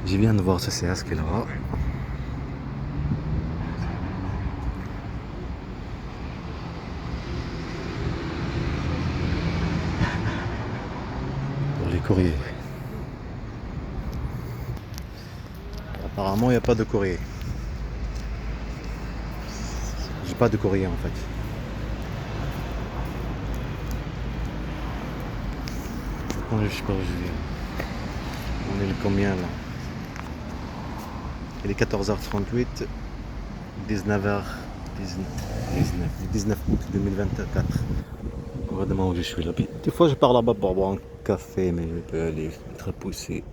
Je viens de voir ce CAS qui est là-bas. Pour les courriers. Apparemment, il n'y a pas de courrier. J'ai pas de courrier en fait. Je sais pas où je viens. On est le combien là? Il est 14h38, 19 août 2024. Regardez-moi où je suis là. Puis, des fois je pars là-bas pour boire un café, mais je peux aller très poussé.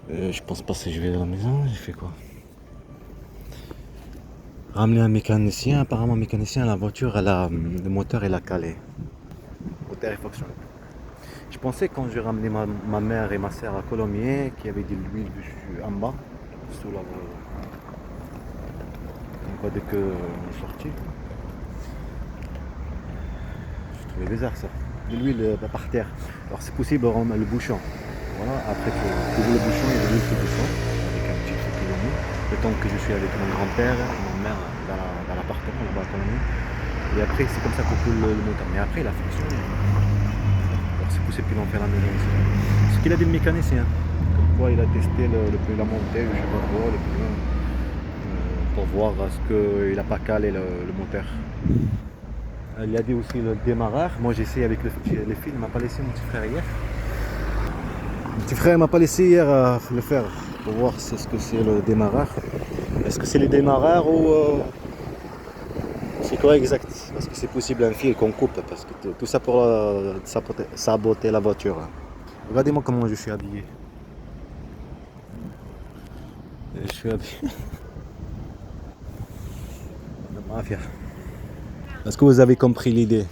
Je pense pas si je vais à la maison, j'ai fait quoi? Ramener un mécanicien, apparemment mécanicien, la voiture, le moteur il a calé. Au terrification. Je pensais quand j'ai ramené ma mère et ma soeur à Colomiers qu'il y avait de l'huile en bas, sous la voiture. Dès que on est sorti, je trouvais bizarre ça. De l'huile par terre. Alors c'est possible on met le bouchon. Voilà, après tu ouvres le bouchon, il y a de l'huile sur le bouchon, avec un petit truc qui est mis. Le temps que je suis avec mon grand-père et ma mère dans l'appartement, là-bas à Colomiers. Et après c'est comme ça qu'on coule le moteur. Mais après il a fonctionné. Alors c'est possible qu'ils l'ont fait à la maison aussi. Ce qu'il a dit le mécanicien. Comme quoi il a testé la montée, je sais pas quoi, le pneu. Pour voir ce qu'il n'a pas calé le moteur. Il a dit aussi le démarreur. Moi j'ai essayé avec les fils, il m'a pas laissé mon petit frère hier. Mon petit frère m'a pas laissé hier le faire pour voir ce que c'est le démarreur. Est-ce que c'est le démarreur ou c'est quoi exact? Parce que c'est possible un fil qu'on coupe parce que tout ça pour saboter la voiture. Regardez-moi comment je suis habillé. Je suis habillé de mafia. Est-ce que vous avez compris l'idée?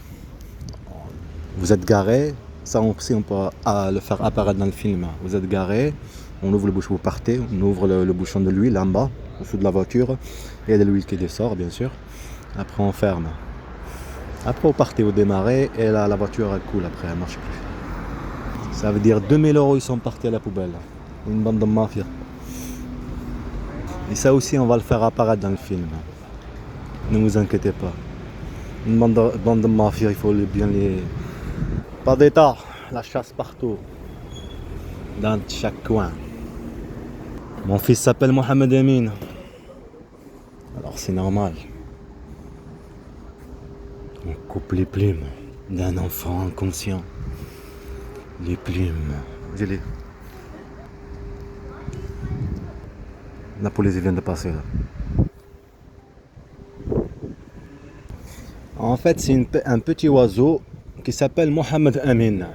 Vous êtes garé, ça aussi on peut le faire apparaître dans le film. Vous êtes garé, on ouvre le bouchon, vous partez, on ouvre le bouchon de l'huile en bas, au dessous de la voiture. Il y a de l'huile qui dessort bien sûr. Après on ferme. Après vous partez, vous démarrez et là la voiture elle coule après, elle ne marche plus. Ça veut dire 2000 € ils sont partis à la poubelle. Une bande de mafia. Et ça aussi on va le faire apparaître dans le film. Ne vous inquiétez pas. Une bande de mafia, il faut bien les... Pas d'État, la chasse partout, dans chaque coin. Mon fils s'appelle Mohamed Amin. Alors c'est normal. On coupe les plumes d'un enfant inconscient. Les plumes. La police vient de passer là. En fait, c'est un petit oiseau qui s'appelle Mohamed Amin.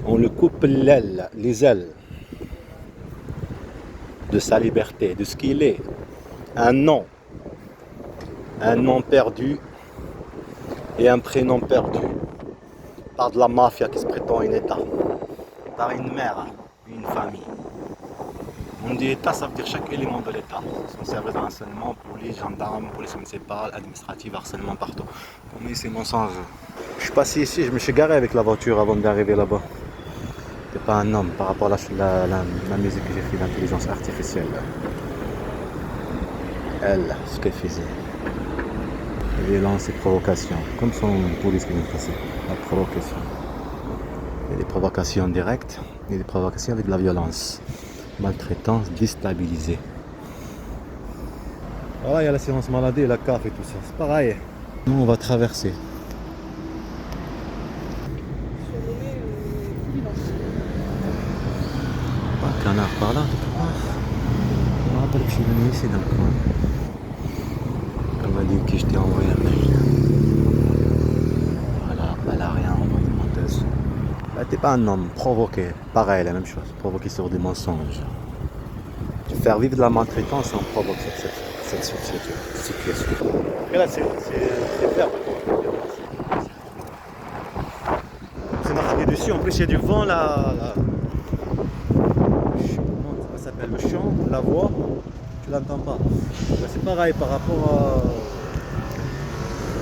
On le coupe les ailes de sa liberté, de ce qu'il est. Un nom perdu et un prénom perdu par de la mafia qui se prétend un État, par une mère, une famille. On dit État, ça veut dire chaque élément de l'État. Son service de renseignement, police, gendarme, police municipale, administrative, harcèlement partout. Pour moi, c'est mensonge. Je suis passé ici, je me suis garé avec la voiture avant d'arriver là-bas. C'est pas un homme par rapport à la musique que j'ai fait, l'intelligence artificielle. Elle, ce qu'elle faisait. Violence et provocation. Comme son police qui vient de passer. La provocation. Il y a des provocations directes et des provocations avec de la violence. Maltraitance, déstabilisée. Voilà, il y a l'assurance maladie, la CAF et tout ça. C'est pareil. Nous, on va traverser. Un canard par là, quelque part. Je me rappelle que je suis venu ici dans le coin. Elle m'a dit que je t'ai envoyé un mail. Voilà, elle a rien envoyé de menteuse. Bah, t'es pas un homme provoqué. Pareil, la même chose. Provoqué sur des mensonges. Faire vivre de la maltraitance, on provoque cette situation. Et là, c'est ferme. C'est marqué dessus. En plus, il y a du vent là. Comment ça s'appelle? Le chant, la voix. Tu l'entends pas. Bah, c'est pareil par rapport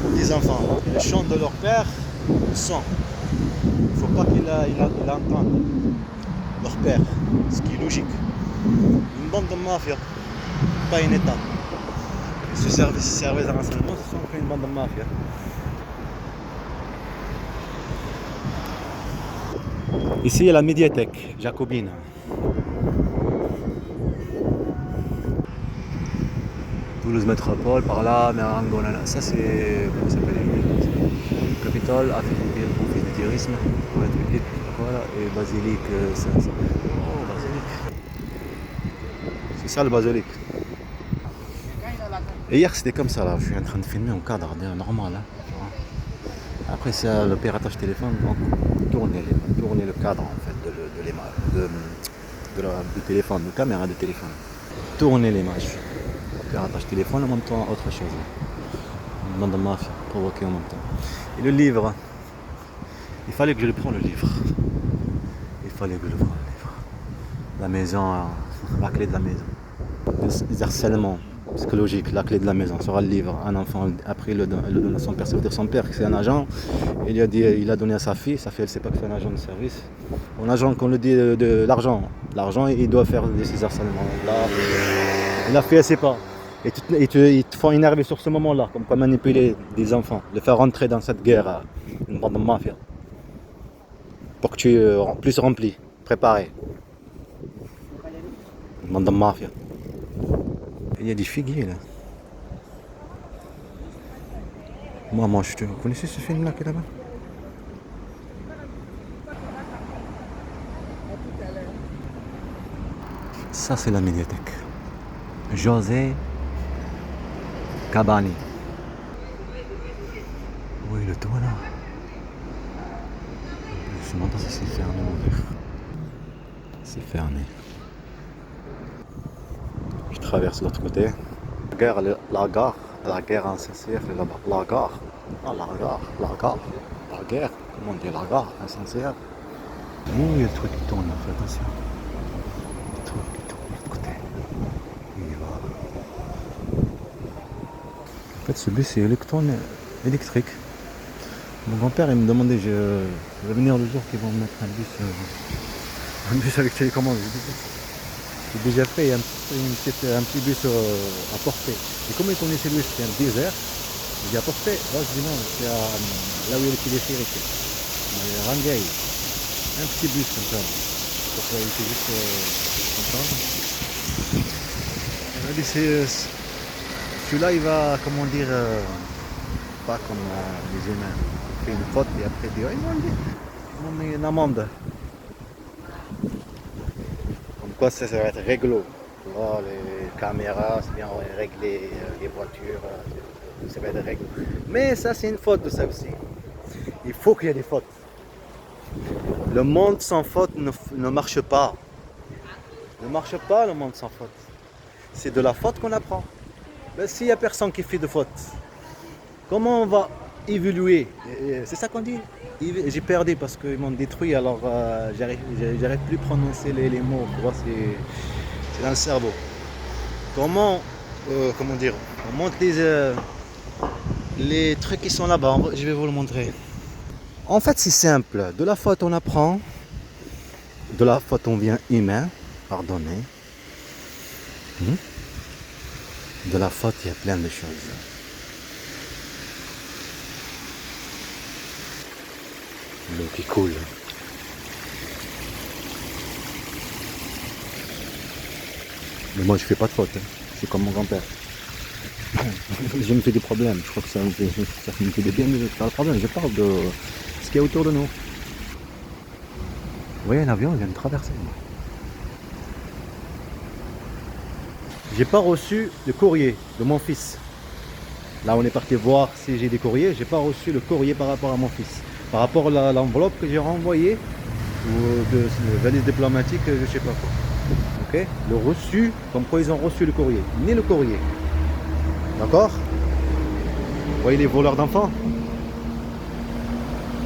aux 10 enfants. Ils chantent de leur père, le son. Il ne faut pas qu'ils l'entendent. leur père, ce qui est logique. Une bande de mafia, pas un État. Et ce service de renseignement, ce sont une bande de mafia. Ici, il y a la médiathèque jacobine. Toulouse Métropole, par là, Merangona. Ça, c'est. Comment ça s'appelle? Capitole, office de tourisme. Voilà, et basilique. Oh, basilique. C'est ça le basilique. Et hier, c'était comme ça, là. Je suis en train de filmer en cadre normal. Hein. Après, c'est le piratage téléphone. Donc, tourner le cadre, en fait, de l'image. Du téléphone, de caméra de téléphone. Tourner l'image. Piratage téléphone en même temps autre chose. Une bande de mafia provoquée en même temps. Et le livre, il fallait que je le prenne le livre. Il fallait que je le prenne le livre. La maison, la clé de la maison. Les harcèlements psychologiques, la clé de la maison sera le livre. Un enfant, après, il le donne à son père. Ça veut dire son père, c'est un agent. Il a donné à sa fille elle ne sait pas que c'est un agent de service. Un agent, qu'on le dit, de l'argent. L'argent, il doit faire ces harcèlements. Là, la fille, elle ne sait pas. Et ils te font énerver sur ce moment-là, comme quoi manipuler des enfants, les faire rentrer dans cette guerre, une bande de mafia. Pour que tu es plus rempli, préparé. Une bande de mafia. Il y a des figuiers là. Moi, je te. Vous connaissez ce film-là qui est là-bas? Ça, c'est la médiathèque. José Cabani. Oui, le toit là. Je me demande si c'est fermé ou ouvert. C'est fermé. Je traverse l'autre côté. La guerre en SNCF est là-bas. La gare. La guerre. Comment on dit la gare en SNCF? Oh, il y a le truc qui tourne là, fais attention. Le truc qui tourne de l'autre côté. Il y va. En fait, ce bus est électrique. Mon grand-père il me demandait, je vais venir le jour qu'ils vont mettre un bus avec télécommande. J'ai déjà fait un petit bus à portée. Et comme il connaissait lui, c'était un désert, j'ai apporté, là je dis non, c'est là où il y a le téléphérique. Rangaï. Un petit bus comme ça. Pour ça, il était juste comme ça. Il m'a dit, celui-là il va, comment dire, pas comme les humains. Il fait une faute et après il dit, oh, ils m'ont mis une amende. Comme quoi ça va être réglo. Oh, les caméras, c'est bien réglé, les voitures, ça va être réglé. Mais ça c'est une faute de ça aussi. Il faut qu'il y ait des fautes. Le monde sans faute ne marche pas. Ne marche pas le monde sans faute. C'est de la faute qu'on apprend. Mais s'il n'y a personne qui fait de faute, comment on va évoluer? C'est ça qu'on dit. J'ai perdu parce qu'ils m'ont détruit, alors j'arrive plus à prononcer les mots. C'est dans le cerveau. Comment dire? On monte les trucs qui sont là-bas. Je vais vous le montrer. En fait, c'est simple. De la faute, on apprend. De la faute, on vient humain. Pardonner. De la faute, il y a plein de choses. L'eau qui coule. Mais moi, je fais pas de faute. Hein. Je suis comme mon grand-père. Je me fais des problèmes. Je crois que ça me fait des bien, mais pas de problème. Je parle de ce qu'il y a autour de nous. Vous voyez, un avion vient de traverser. J'ai pas reçu le courrier de mon fils. Là, on est parti voir si j'ai des courriers. J'ai pas reçu le courrier par rapport à mon fils. Par rapport à l'enveloppe que j'ai renvoyée, ou de valise diplomatique, je sais pas quoi. Ok? Le reçu, comme quoi ils ont reçu le courrier. Ni le courrier. D'accord? Vous voyez les voleurs d'enfants?